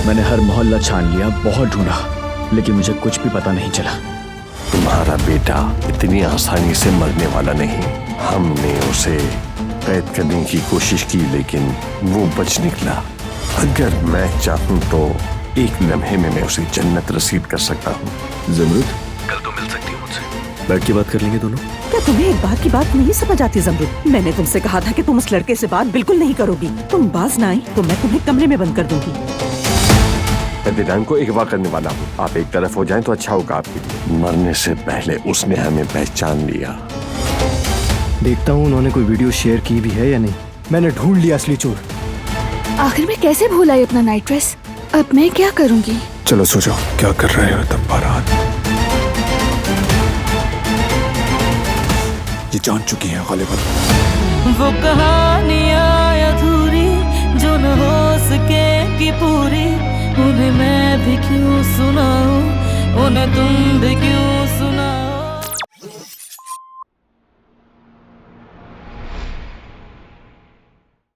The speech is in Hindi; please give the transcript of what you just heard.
मैंने हर मोहल्ला छान लिया, बहुत ढूंढा, लेकिन मुझे कुछ भी पता नहीं चला। तुम्हारा बेटा इतनी आसानी से मरने वाला नहीं। हमने उसे कैद करने की कोशिश की, लेकिन वो बच निकला। अगर मैं चाहूं तो एक लम्हे में मैं उसे जन्नत रसीद कर सकता हूँ। जमरुद, कल तो मिल सकती हूँ मुझसे। बैठ के बात कर लेंगे दोनों। क्या तुम्हें एक बात की बात नहीं समझ आती जमरुद? मैंने तुमसे कहा था कि तुम उस लड़के से बात बिल्कुल नहीं करोगी। तुम बाज ना आई तो मैं तुम्हें कमरे में बंद कर दूंगी। मैं दिनांक को अगवा करने वाला हूँ। आप एक तरफ हो जाएं तो अच्छा होगा आपके लिए। मरने से पहले उसने हमें पहचान लिया। देखता हूँ उन्होंने कोई वीडियो शेयर की भी है या नहीं। मैंने ढूंढ लिया असली चोर। आखिर में कैसे भूल आई अपना नाइट ड्रेस? अब मैं क्या करूंगी? चलो सो जाओ, क्या कर रहे हो तुम बारात? ये जान चुकी है गालिबन। वो कहानियाँ अधूरी जो न हो सके कि पूरी, उन्हें मैं भी क्यों सुनाऊं, उन्हें तुम भी क्यों सुनाओ।